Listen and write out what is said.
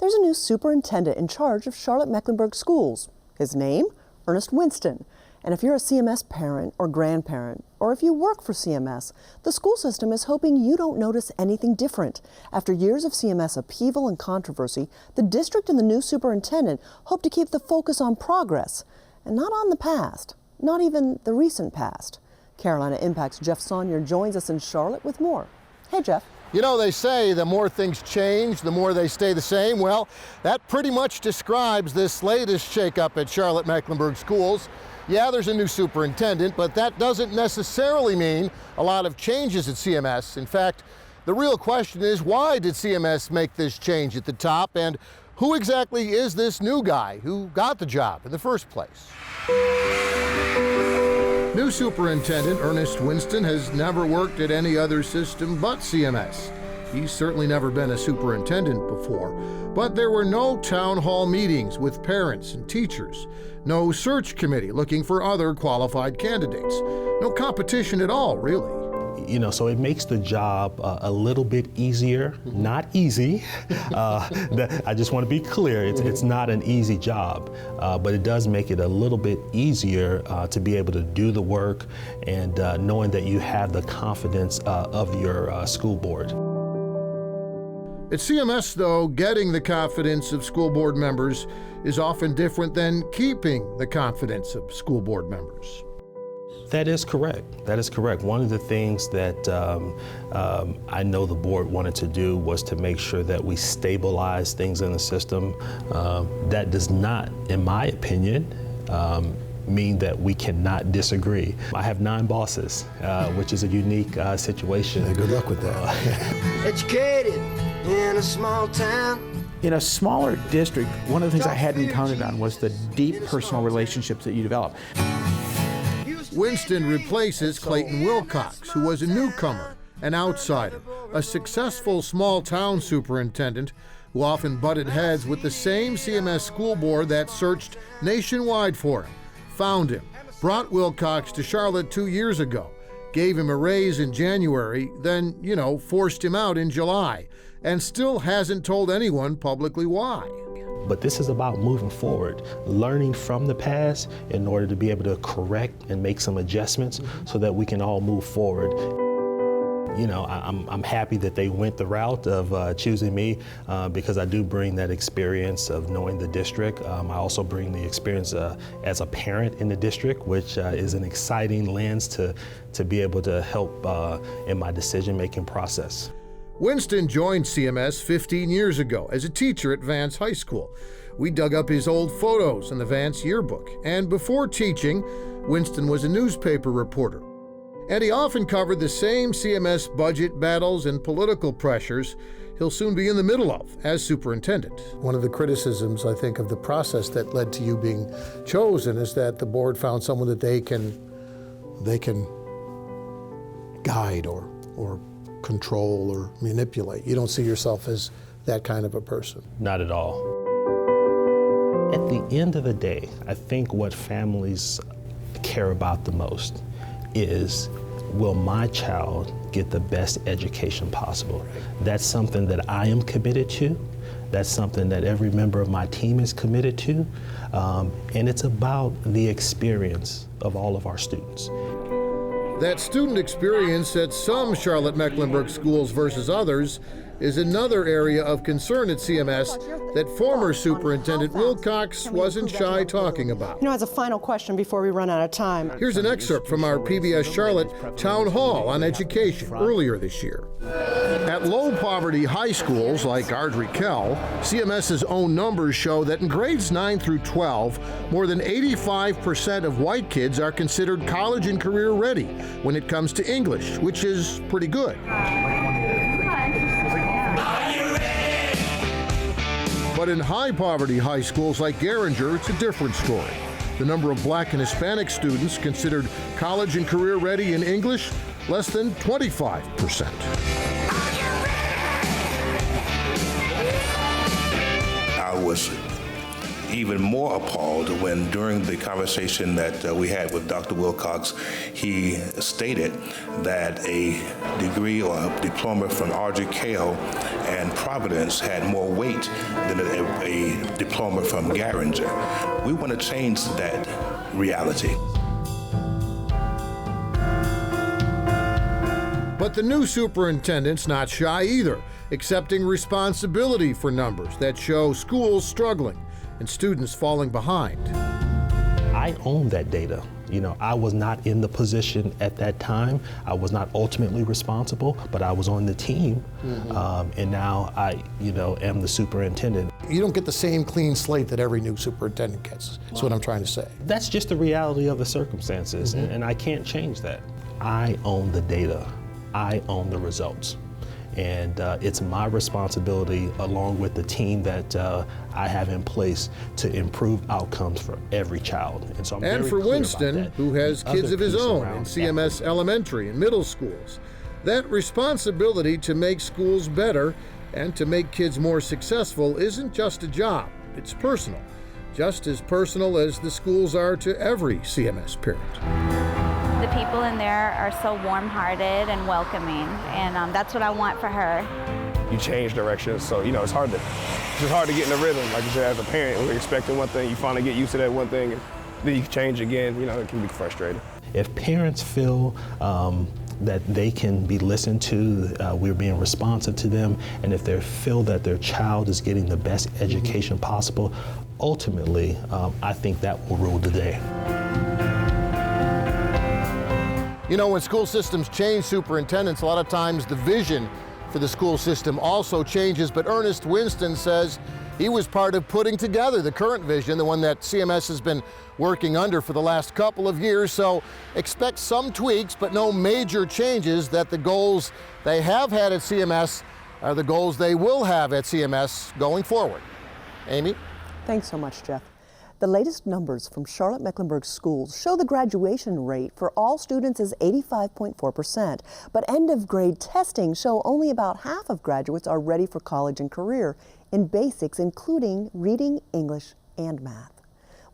there's a new superintendent in charge of Charlotte-Mecklenburg schools. His name, Ernest Winston. And if you're a CMS parent or grandparent, or if you work for CMS, the school system is hoping you don't notice anything different. After years of CMS upheaval and controversy, the district and the new superintendent hope to keep the focus on progress and not on the past, not even the recent past. Carolina Impact's Jeff Saunier joins us in Charlotte with more. Hey, Jeff. You know, they say the more things change, the more they stay the same. Well, that pretty much describes this latest shakeup at Charlotte-Mecklenburg schools. Yeah, there's a new superintendent, but that doesn't necessarily mean a lot of changes at CMS. In fact, the real question is, why did CMS make this change at the top, and who exactly is this new guy who got the job in the first place? New superintendent Ernest Winston has never worked at any other system but CMS. He's certainly never been a superintendent before, but there were no town hall meetings with parents and teachers, no search committee looking for other qualified candidates, no competition at all, really. You know, so it makes the job a little bit easier, not easy. I just want to be clear, it's not an easy job, but it does make it a little bit easier to be able to do the work and knowing that you have the confidence of your school board. At CMS, though, getting the confidence of school board members is often different than keeping the confidence of school board members. That is correct. That is correct. One of the things that I know the board wanted to do was to make sure that we stabilize things in the system. That does not, in my opinion, mean that we cannot disagree. I have 9 bosses, which is a unique situation. Hey, good luck with that. Educated in a small town. In a smaller district, one of the things I hadn't counted on was the deep personal relationships that you develop. Winston replaces Clayton Wilcox, who was a newcomer, an outsider, a successful small-town superintendent who often butted heads with the same CMS school board that searched nationwide for him, found him, brought Wilcox to Charlotte 2 years ago, gave him a raise in January, then, forced him out in July, and still hasn't told anyone publicly why. But this is about moving forward, learning from the past in order to be able to correct and make some adjustments so that we can all move forward. You know, I'm happy that they went the route of choosing me because I do bring that experience of knowing the district. I also bring the experience as a parent in the district, which is an exciting lens to be able to help in my decision-making process. Winston joined CMS 15 years ago as a teacher at Vance High School. We dug up his old photos in the Vance yearbook, and before teaching, Winston was a newspaper reporter. And he often covered the same CMS budget battles and political pressures he'll soon be in the middle of as superintendent. One of the criticisms, I think, of the process that led to you being chosen is that the board found someone that they can guide or control or manipulate. You don't see yourself as that kind of a person. Not at all. At the end of the day, I think what families care about the most is, will my child get the best education possible? That's something that I am committed to. That's something that every member of my team is committed to. And it's about the experience of all of our students. That student experience at some Charlotte-Mecklenburg schools versus others is another area of concern at CMS that former Superintendent Wilcox wasn't shy talking about. As a final question before we run out of time. Here's an excerpt from our PBS Charlotte Town Hall on Education earlier this year. At low-poverty high schools like Ardrey-Kell, CMS's own numbers show that in grades 9 through 12, more than 85% of white kids are considered college and career ready when it comes to English, which is pretty good. But in high-poverty high schools like Garinger, it's a different story. The number of Black and Hispanic students considered college and career ready in English, less than 25%. I was even more appalled when during the conversation that we had with Dr. Wilcox, he stated that a degree or a diploma from RGKO and Providence had more weight than a diploma from Garinger. We want to change that reality. But the new superintendent's not shy either, accepting responsibility for numbers that show schools struggling and students falling behind. I own that data. You know, I was not in the position at that time. I was not ultimately responsible, but I was on the team, and now I, am the superintendent. You don't get the same clean slate that every new superintendent gets. That's what I'm trying to say. That's just the reality of the circumstances, and I can't change that. I own the data. I own the results. And it's my responsibility, along with the team that I have in place, to improve outcomes for every child. And so I'm and very for clear Winston, about that. who has The kids other of his piece own around in CMS elementary and middle schools, that responsibility to make schools better and to make kids more successful isn't just a job, it's personal. Just as personal as the schools are to every CMS parent. The people in there are so warm-hearted and welcoming, and that's what I want for her. You change directions, so it's hard to get in the rhythm. Like you said, as a parent, we're expecting one thing, you finally get used to that one thing, and then you change again. It can be frustrating. If parents feel that they can be listened to, we're being responsive to them, and if they feel that their child is getting the best education possible, ultimately, I think that will rule the day. When school systems change superintendents, a lot of times the vision for the school system also changes, but Ernest Winston says he was part of putting together the current vision, the one that CMS has been working under for the last couple of years, so expect some tweaks, but no major changes, that the goals they have had at CMS are the goals they will have at CMS going forward. Amy? Thanks so much, Jeff. The latest numbers from Charlotte-Mecklenburg schools show the graduation rate for all students is 85.4%, but end-of-grade testing show only about half of graduates are ready for college and career in basics, including reading, English, and math.